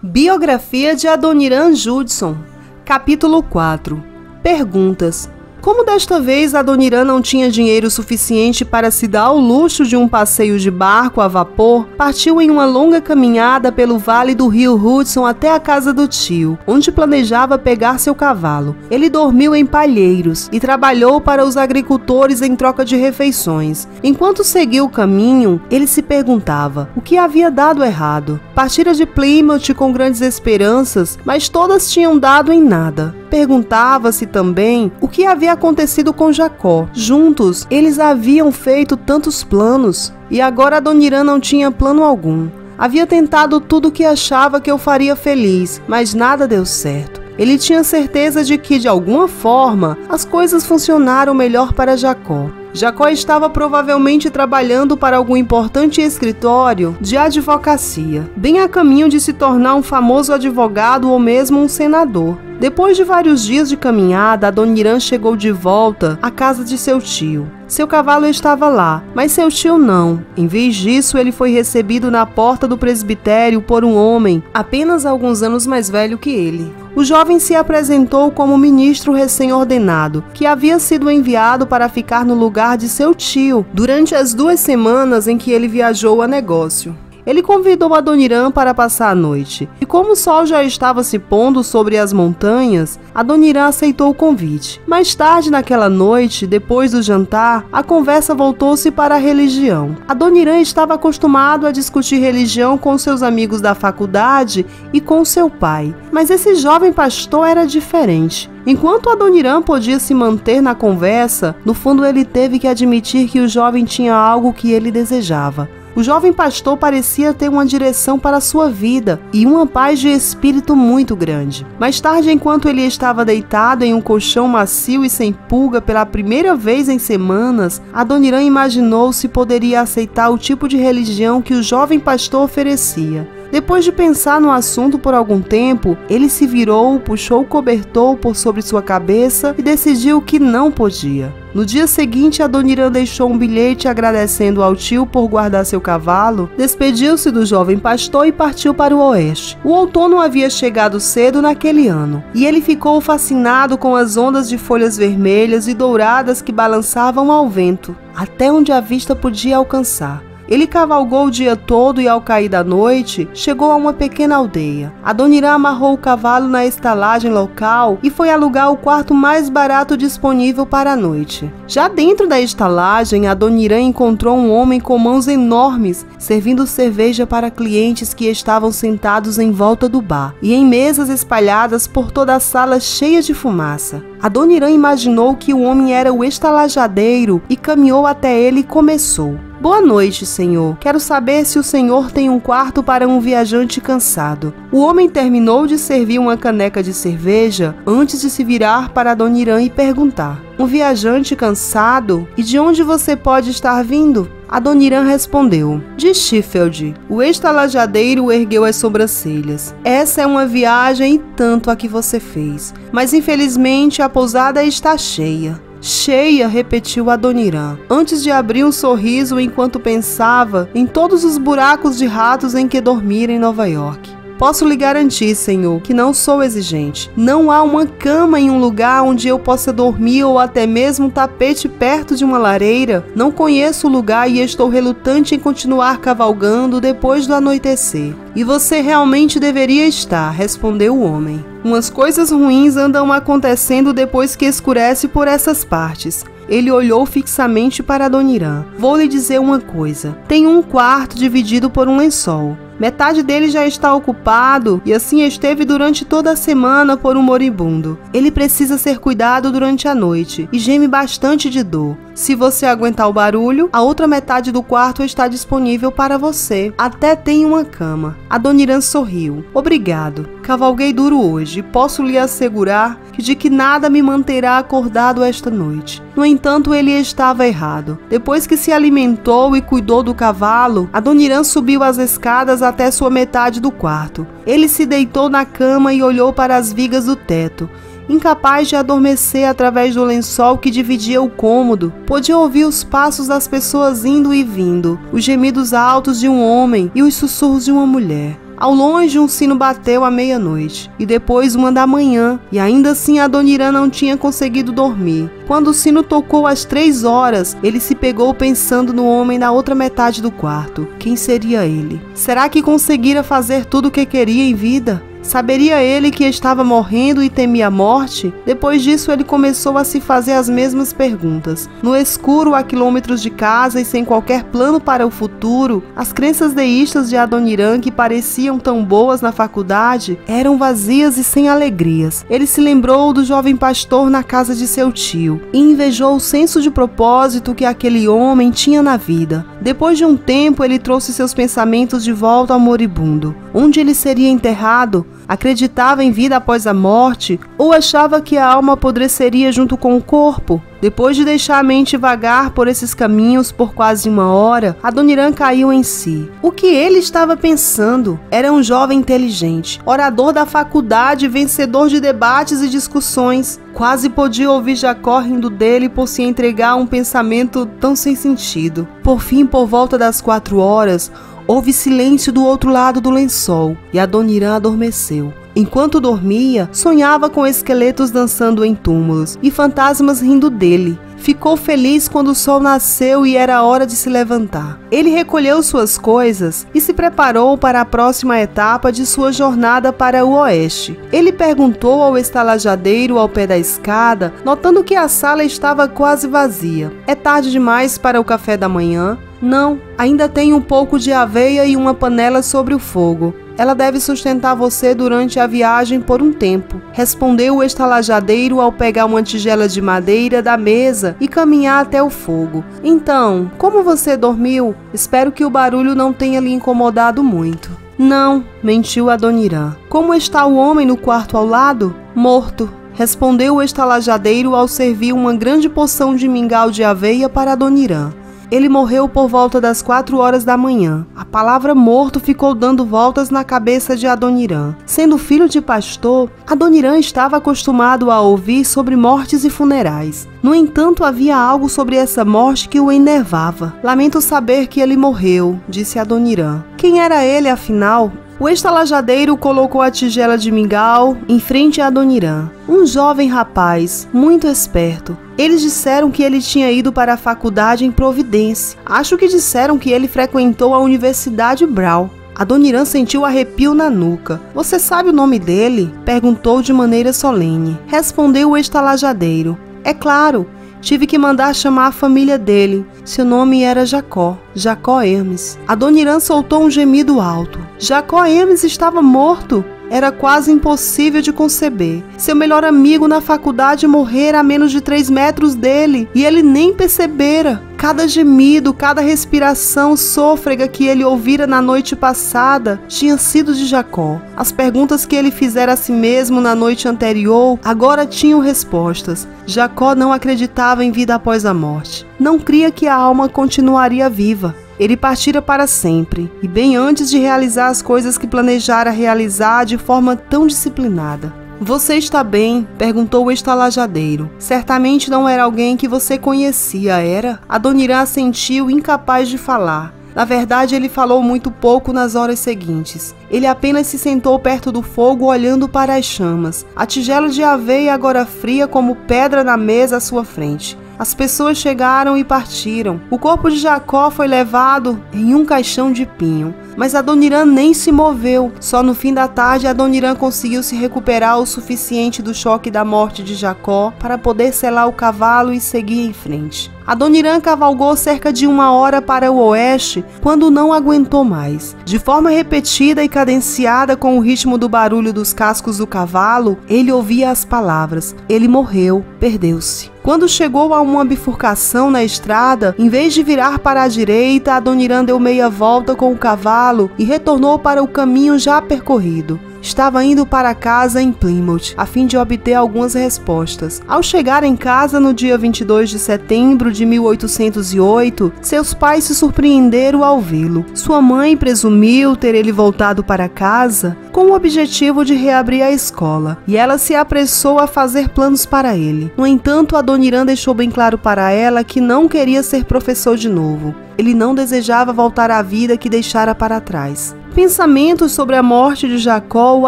Biografia de Adoniran Judson. Capítulo 4. Perguntas. Como desta vez Adoniran não tinha dinheiro suficiente para se dar ao luxo de um passeio de barco a vapor, partiu em uma longa caminhada pelo vale do rio Hudson até a casa do tio, onde planejava pegar seu cavalo. Ele dormiu em palheiros e trabalhou para os agricultores em troca de refeições. Enquanto seguia o caminho, ele se perguntava o que havia dado errado. Partira de Plymouth com grandes esperanças, mas todas tinham dado em nada. Perguntava-se também o que havia acontecido com Jacó. Juntos, eles haviam feito tantos planos, e agora Adoniran não tinha plano algum. Havia tentado tudo o que achava que o faria feliz, mas nada deu certo. Ele tinha certeza de que, de alguma forma, as coisas funcionaram melhor para Jacó. Jacó estava provavelmente trabalhando para algum importante escritório de advocacia, bem a caminho de se tornar um famoso advogado ou mesmo um senador. Depois de vários dias de caminhada, Adoniran chegou de volta à casa de seu tio. Seu cavalo estava lá, mas seu tio não. Em vez disso, ele foi recebido na porta do presbitério por um homem apenas alguns anos mais velho que ele. O jovem se apresentou como ministro recém-ordenado, que havia sido enviado para ficar no lugar de seu tio durante as 2 semanas em que ele viajou a negócio. Ele convidou Adoniran para passar a noite, e como o sol já estava se pondo sobre as montanhas, Adoniran aceitou o convite. Mais tarde naquela noite, depois do jantar, a conversa voltou-se para a religião. Adoniran estava acostumado a discutir religião com seus amigos da faculdade e com seu pai, mas esse jovem pastor era diferente. Enquanto Adoniran podia se manter na conversa, no fundo ele teve que admitir que o jovem tinha algo que ele desejava. O jovem pastor parecia ter uma direção para a sua vida e uma paz de espírito muito grande. Mais tarde, enquanto ele estava deitado em um colchão macio e sem pulga pela primeira vez em semanas, Adoniran imaginou se poderia aceitar o tipo de religião que o jovem pastor oferecia. Depois de pensar no assunto por algum tempo, ele se virou, puxou o cobertor por sobre sua cabeça e decidiu que não podia. No dia seguinte, Adoniran deixou um bilhete agradecendo ao tio por guardar seu cavalo, despediu-se do jovem pastor e partiu para o oeste. O outono havia chegado cedo naquele ano, e ele ficou fascinado com as ondas de folhas vermelhas e douradas que balançavam ao vento, até onde a vista podia alcançar. Ele cavalgou o dia todo e, ao cair da noite, chegou a uma pequena aldeia. Adoniran amarrou o cavalo na estalagem local e foi alugar o quarto mais barato disponível para a noite. Já dentro da estalagem, Adoniran encontrou um homem com mãos enormes, servindo cerveja para clientes que estavam sentados em volta do bar e em mesas espalhadas por toda a sala cheia de fumaça. Adoniran imaginou que o homem era o estalajadeiro e caminhou até ele e começou. Boa noite, senhor. Quero saber se o senhor tem um quarto para um viajante cansado. O homem terminou de servir uma caneca de cerveja antes de se virar para Adoniran e perguntar: um viajante cansado? E de onde você pode estar vindo? Adoniran respondeu: de Sheffield. O estalajadeiro ergueu as sobrancelhas. Essa é uma viagem e tanto a que você fez, mas infelizmente a pousada está cheia. Cheia, repetiu Adoniran, antes de abrir um sorriso enquanto pensava em todos os buracos de ratos em que dormira em Nova York. Posso lhe garantir, senhor, que não sou exigente. Não há uma cama em um lugar onde eu possa dormir ou até mesmo um tapete perto de uma lareira. Não conheço o lugar e estou relutante em continuar cavalgando depois do anoitecer. E você realmente deveria estar, respondeu o homem. Umas coisas ruins andam acontecendo depois que escurece por essas partes. Ele olhou fixamente para Adoniran. Vou lhe dizer uma coisa. Tenho um quarto dividido por um lençol. Metade dele já está ocupado e assim esteve durante toda a semana por um moribundo. Ele precisa ser cuidado durante a noite e geme bastante de dor. Se você aguentar o barulho, a outra metade do quarto está disponível para você. Até tem uma cama. Adoniran sorriu. Obrigado. Cavalguei duro hoje e posso lhe assegurar de que nada me manterá acordado esta noite. No entanto, ele estava errado. Depois que se alimentou e cuidou do cavalo, Adoniran subiu as escadas até sua metade do quarto. Ele se deitou na cama e olhou para as vigas do teto. Incapaz de adormecer através do lençol que dividia o cômodo, podia ouvir os passos das pessoas indo e vindo, os gemidos altos de um homem e os sussurros de uma mulher. Ao longe, um sino bateu à meia-noite, e depois 1 da manhã, e ainda assim Adoniran não tinha conseguido dormir. Quando o sino tocou às 3 horas, ele se pegou pensando no homem na outra metade do quarto. Quem seria ele? Será que conseguira fazer tudo o que queria em vida? Saberia ele que estava morrendo e temia a morte? Depois disso, ele começou a se fazer as mesmas perguntas. No escuro, a quilômetros de casa e sem qualquer plano para o futuro, as crenças deístas de Adoniran, que pareciam tão boas na faculdade, eram vazias e sem alegrias. Ele se lembrou do jovem pastor na casa de seu tio e invejou o senso de propósito que aquele homem tinha na vida. Depois de um tempo, ele trouxe seus pensamentos de volta ao moribundo. Onde ele seria enterrado? Acreditava em vida após a morte ou achava que a alma apodreceria junto com o corpo? Depois de deixar a mente vagar por esses caminhos por quase 1 hora, Adoniran caiu em si. O que ele estava pensando? Era um jovem inteligente, orador da faculdade, vencedor de debates e discussões. Quase podia ouvir Jacó rindo dele por se entregar a um pensamento tão sem sentido. Por fim, por volta das 4 horas, houve silêncio do outro lado do lençol e Adoniran adormeceu. Enquanto dormia, sonhava com esqueletos dançando em túmulos e fantasmas rindo dele. Ficou feliz quando o sol nasceu e era hora de se levantar. Ele recolheu suas coisas e se preparou para a próxima etapa de sua jornada para o oeste. Ele perguntou ao estalajadeiro ao pé da escada, notando que a sala estava quase vazia. É tarde demais para o café da manhã? Não, ainda tenho um pouco de aveia e uma panela sobre o fogo. Ela deve sustentar você durante a viagem por um tempo, respondeu o estalajadeiro ao pegar uma tigela de madeira da mesa e caminhar até o fogo. Então, como você dormiu? Espero que o barulho não tenha lhe incomodado muito. Não, mentiu Adoniran. Como está o homem no quarto ao lado? Morto, respondeu o estalajadeiro ao servir uma grande porção de mingau de aveia para Adoniran. Ele morreu por volta das 4 horas da manhã. A palavra morto ficou dando voltas na cabeça de Adoniran. Sendo filho de pastor, Adoniran estava acostumado a ouvir sobre mortes e funerais. No entanto, havia algo sobre essa morte que o enervava. Lamento saber que ele morreu, disse Adoniran. Quem era ele, afinal? O estalajadeiro colocou a tigela de mingau em frente a Adoniran. Um jovem rapaz, muito esperto. Eles disseram que ele tinha ido para a faculdade em Providência. Acho que disseram que ele frequentou a Universidade Brown. Adoniran sentiu arrepio na nuca. Você sabe o nome dele? Perguntou de maneira solene. Respondeu o estalajadeiro. É claro. Tive que mandar chamar a família dele. Seu nome era Jacó. Jacó Hermes. Adoniran soltou um gemido alto. Jacó Hermes estava morto. Era quase impossível de conceber. Seu melhor amigo na faculdade morrera a menos de 3 metros dele e ele nem percebera. Cada gemido, cada respiração sôfrega que ele ouvira na noite passada tinha sido de Jacó. As perguntas que ele fizera a si mesmo na noite anterior agora tinham respostas. Jacó não acreditava em vida após a morte. Não cria que a alma continuaria viva. Ele partira para sempre, e bem antes de realizar as coisas que planejara realizar de forma tão disciplinada. Você está bem? Perguntou o estalajadeiro. Certamente não era alguém que você conhecia, era? Adoniran assentiu, incapaz de falar. Na verdade, ele falou muito pouco nas horas seguintes. Ele apenas se sentou perto do fogo, olhando para as chamas. A tigela de aveia, agora fria como pedra na mesa à sua frente. As pessoas chegaram e partiram. O corpo de Jacó foi levado em um caixão de pinho. Mas Adoniran nem se moveu. Só no fim da tarde, Adoniran conseguiu se recuperar o suficiente do choque da morte de Jacó para poder selar o cavalo e seguir em frente. Adoniran cavalgou cerca de 1 hora para o oeste quando não aguentou mais. De forma repetida e cadenciada com o ritmo do barulho dos cascos do cavalo, ele ouvia as palavras. Ele morreu, perdeu-se. Quando chegou a uma bifurcação na estrada, em vez de virar para a direita, Adoniran deu meia volta com o cavalo e retornou para o caminho já percorrido. Estava indo para casa em Plymouth, a fim de obter algumas respostas. Ao chegar em casa no dia 22 de setembro de 1808, seus pais se surpreenderam ao vê-lo. Sua mãe presumiu ter ele voltado para casa com o objetivo de reabrir a escola, e ela se apressou a fazer planos para ele. No entanto, Adoniran deixou bem claro para ela que não queria ser professor de novo. Ele não desejava voltar à vida que deixara para trás. Pensamentos sobre a morte de Jacó o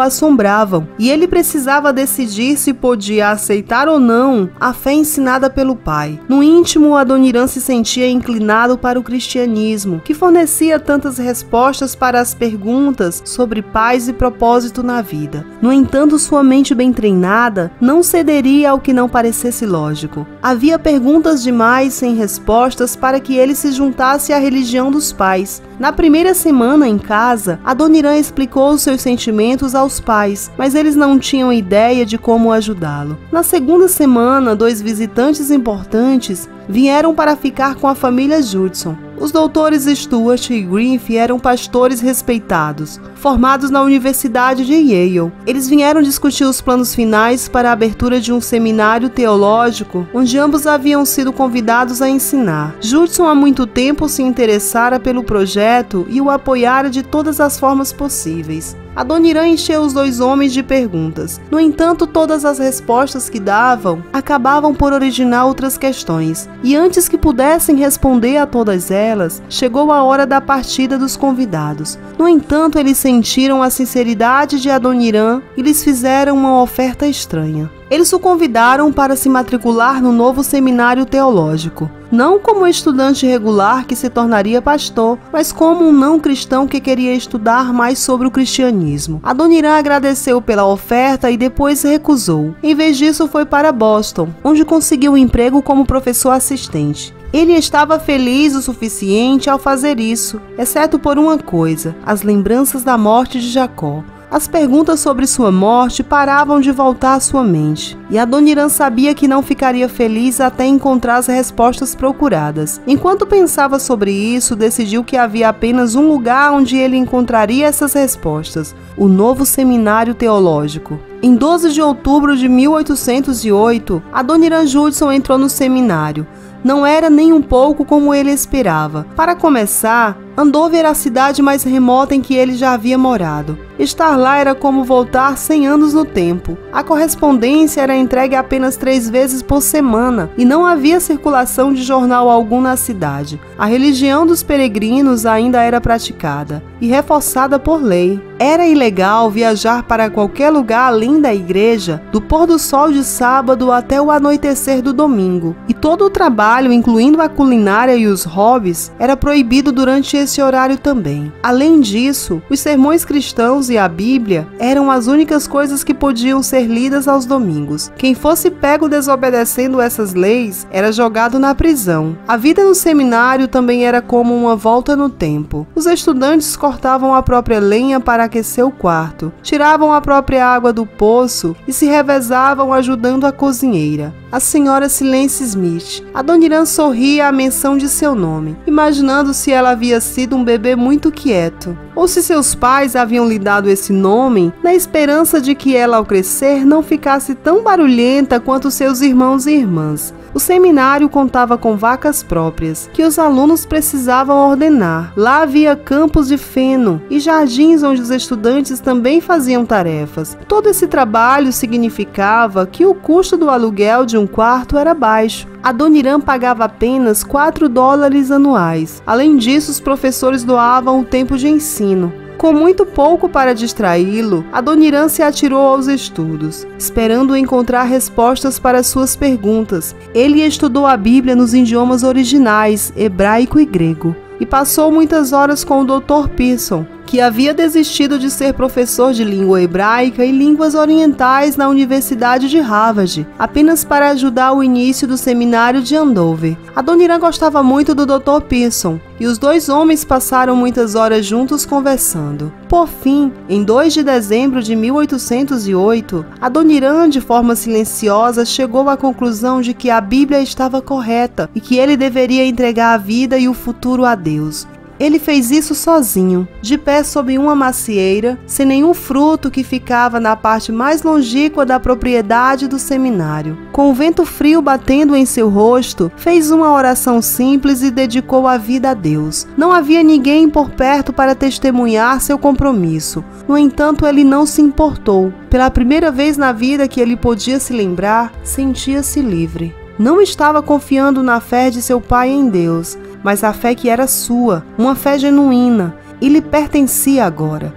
assombravam, e ele precisava decidir se podia aceitar ou não a fé ensinada pelo pai. No íntimo, Adoniran se sentia inclinado para o cristianismo, que fornecia tantas respostas para as perguntas sobre paz e propósito na vida. No entanto, sua mente bem treinada não cederia ao que não parecesse lógico. Havia perguntas demais sem respostas para que ele se juntasse à religião dos pais. Na primeira semana em casa, Adoniran explicou os seus sentimentos aos pais, mas eles não tinham ideia de como ajudá-lo. Na segunda semana, 2 visitantes importantes vieram para ficar com a família Judson. Os doutores Stuart e Griffith eram pastores respeitados, formados na Universidade de Yale. Eles vieram discutir os planos finais para a abertura de um seminário teológico, onde ambos haviam sido convidados a ensinar. Judson há muito tempo se interessara pelo projeto e o apoiara de todas as formas possíveis. Adoniran encheu os 2 homens de perguntas. No entanto, todas as respostas que davam acabavam por originar outras questões. E antes que pudessem responder a todas elas, chegou a hora da partida dos convidados. No entanto, eles sentiram a sinceridade de Adoniran e lhes fizeram uma oferta estranha. Eles o convidaram para se matricular no novo seminário teológico, não como estudante regular que se tornaria pastor, mas como um não cristão que queria estudar mais sobre o cristianismo. Adoniran agradeceu pela oferta e depois recusou. Em vez disso, foi para Boston, onde conseguiu um emprego como professor assistente. Ele estava feliz o suficiente ao fazer isso, exceto por uma coisa: as lembranças da morte de Jacó. As perguntas sobre sua morte paravam de voltar à sua mente, e Adoniran sabia que não ficaria feliz até encontrar as respostas procuradas. Enquanto pensava sobre isso, decidiu que havia apenas um lugar onde ele encontraria essas respostas: o novo seminário teológico. Em 12 de outubro de 1808, Adoniran Judson entrou no seminário. Não era nem um pouco como ele esperava. Para começar, Andover era a cidade mais remota em que ele já havia morado. Estar lá era como voltar 100 anos no tempo. A correspondência era entregue apenas 3 vezes por semana e não havia circulação de jornal algum na cidade. A religião dos peregrinos ainda era praticada e reforçada por lei. Era ilegal viajar para qualquer lugar além da igreja, do pôr do sol de sábado até o anoitecer do domingo. E todo o trabalho, incluindo a culinária e os hobbies, era proibido durante esse horário também. Além disso, os sermões cristãos e a Bíblia eram as únicas coisas que podiam ser lidas aos domingos. Quem fosse pego desobedecendo essas leis era jogado na prisão. A vida no seminário também era como uma volta no tempo. Os estudantes cortavam a própria lenha para aquecer o quarto, tiravam a própria água do poço e se revezavam ajudando a cozinheira, a senhora Silence Smith. Adoniran sorria à menção de seu nome, imaginando se ela havia sido um bebê muito quieto, ou se seus pais haviam lhe dado esse nome na esperança de que ela, ao crescer, não ficasse tão barulhenta quanto seus irmãos e irmãs. O seminário contava com vacas próprias, que os alunos precisavam ordenar. Lá havia campos de feno e jardins onde os estudantes também faziam tarefas. Todo esse trabalho significava que o custo do aluguel de um quarto era baixo. Adoniran pagava apenas $4 anuais. Além disso, os professores doavam o tempo de ensino. Com muito pouco para distraí-lo, Adoniran se atirou aos estudos, esperando encontrar respostas para suas perguntas. Ele estudou a Bíblia nos idiomas originais, hebraico e grego, e passou muitas horas com o Dr. Pearson, que havia desistido de ser professor de língua hebraica e línguas orientais na Universidade de Harvard, apenas para ajudar o início do seminário de Andover. Adoniran gostava muito do Dr. Pearson, e os 2 homens passaram muitas horas juntos conversando. Por fim, em 2 de dezembro de 1808, Adoniran, de forma silenciosa, chegou à conclusão de que a Bíblia estava correta e que ele deveria entregar a vida e o futuro a Deus. Ele fez isso sozinho, de pé sob uma macieira, sem nenhum fruto, que ficava na parte mais longínqua da propriedade do seminário. Com o vento frio batendo em seu rosto, fez uma oração simples e dedicou a vida a Deus. Não havia ninguém por perto para testemunhar seu compromisso. No entanto, ele não se importou. Pela primeira vez na vida que ele podia se lembrar, sentia-se livre. Não estava confiando na fé de seu pai em Deus, mas a fé que era sua, uma fé genuína. e lhe pertencia agora.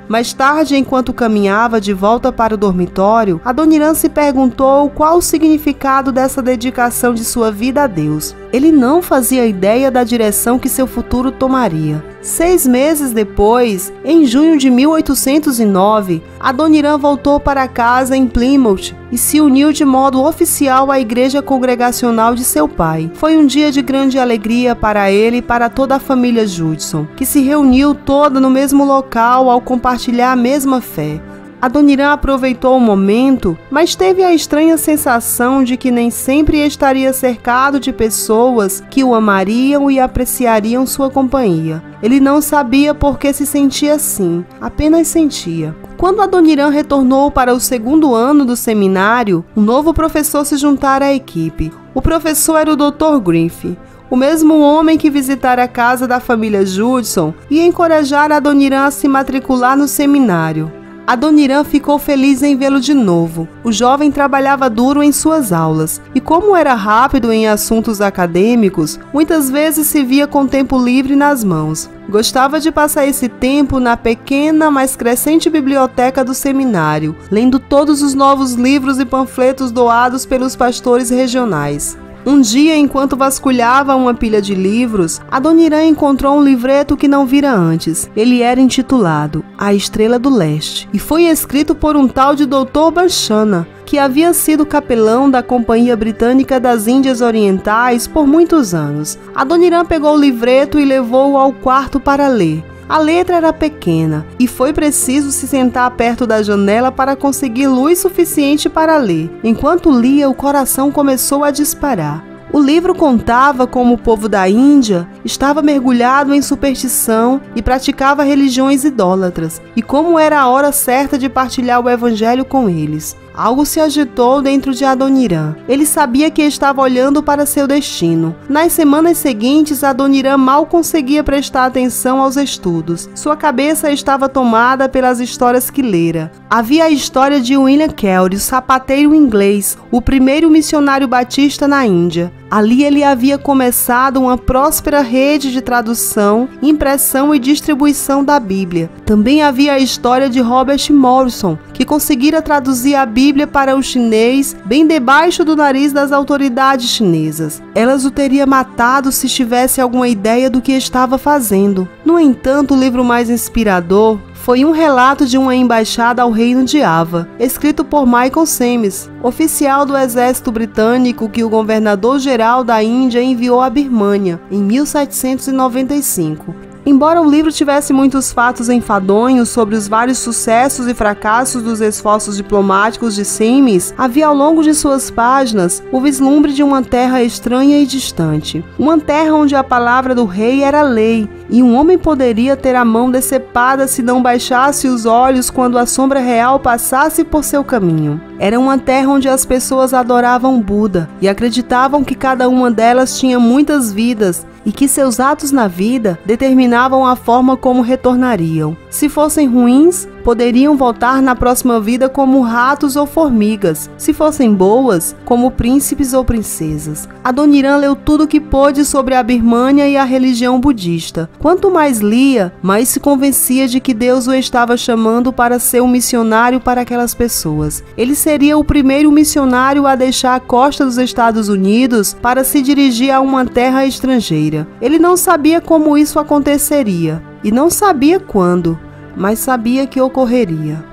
Mais tarde, enquanto caminhava de volta para o dormitório, Adoniran se perguntou qual o significado dessa dedicação de sua vida a Deus. Ele não fazia ideia da direção que seu futuro tomaria. 6 meses depois, em junho de 1809, Adoniran voltou para casa em Plymouth e se uniu de modo oficial à igreja congregacional de seu pai. Foi um dia de grande alegria para ele e para toda a família Judson, que se reuniu toda no mesmo local ao compartilhar a mesma fé. Adoniran aproveitou o momento, mas teve a estranha sensação de que nem sempre estaria cercado de pessoas que o amariam e apreciariam sua companhia. Ele não sabia por que se sentia assim, apenas sentia. Quando Adoniran retornou para o 2º ano do seminário, um novo professor se juntara à equipe. O professor era o Dr. Griffith, o mesmo homem que visitara a casa da família Judson e encorajara Adoniran a se matricular no seminário. Adoniran ficou feliz em vê-lo de novo. O jovem trabalhava duro em suas aulas e, como era rápido em assuntos acadêmicos, muitas vezes se via com tempo livre nas mãos. Gostava de passar esse tempo na pequena, mas crescente biblioteca do seminário, lendo todos os novos livros e panfletos doados pelos pastores regionais. Um dia, enquanto vasculhava uma pilha de livros, Adoniran encontrou um livreto que não vira antes. Ele era intitulado A Estrela do Leste e foi escrito por um tal de Dr. Banchana, que havia sido capelão da Companhia Britânica das Índias Orientais por muitos anos. Adoniran pegou o livreto e levou-o ao quarto para ler. A letra era pequena e foi preciso se sentar perto da janela para conseguir luz suficiente para ler. Enquanto lia, o coração começou a disparar. O livro contava como o povo da Índia estava mergulhado em superstição e praticava religiões idólatras, e como era a hora certa de partilhar o evangelho com eles. Algo se agitou dentro de Adoniran. Ele sabia que estava olhando para seu destino. Nas semanas seguintes, Adoniran mal conseguia prestar atenção aos estudos. Sua cabeça estava tomada pelas histórias que lera. Havia a história de William Carey, o sapateiro inglês, o primeiro missionário batista na Índia. Ali ele havia começado uma próspera rede de tradução, impressão e distribuição da Bíblia. Também havia a história de Robert Morrison, que conseguira traduzir a Bíblia para o chinês bem debaixo do nariz das autoridades chinesas. Elas o teriam matado se tivesse alguma ideia do que estava fazendo. No entanto, o livro mais inspirador foi um relato de uma embaixada ao reino de Ava, escrito por Michael Semmes, oficial do exército britânico que o governador-geral da Índia enviou à Birmânia em 1795. Embora o livro tivesse muitos fatos enfadonhos sobre os vários sucessos e fracassos dos esforços diplomáticos de Semmes, havia ao longo de suas páginas o vislumbre de uma terra estranha e distante. Uma terra onde a palavra do rei era lei, e um homem poderia ter a mão decepada se não baixasse os olhos quando a sombra real passasse por seu caminho. Era uma terra onde as pessoas adoravam Buda e acreditavam que cada uma delas tinha muitas vidas e que seus atos na vida determinavam a forma como retornariam. Se fossem ruins, poderiam voltar na próxima vida como ratos ou formigas. Se fossem boas, como príncipes ou princesas. Adoniran leu tudo o que pôde sobre a Birmânia e a religião budista. Quanto mais lia, mais se convencia de que Deus o estava chamando para ser um missionário para aquelas pessoas. Ele seria o primeiro missionário a deixar a costa dos Estados Unidos para se dirigir a uma terra estrangeira. Ele não sabia como isso aconteceria e não sabia quando, mas sabia que ocorreria.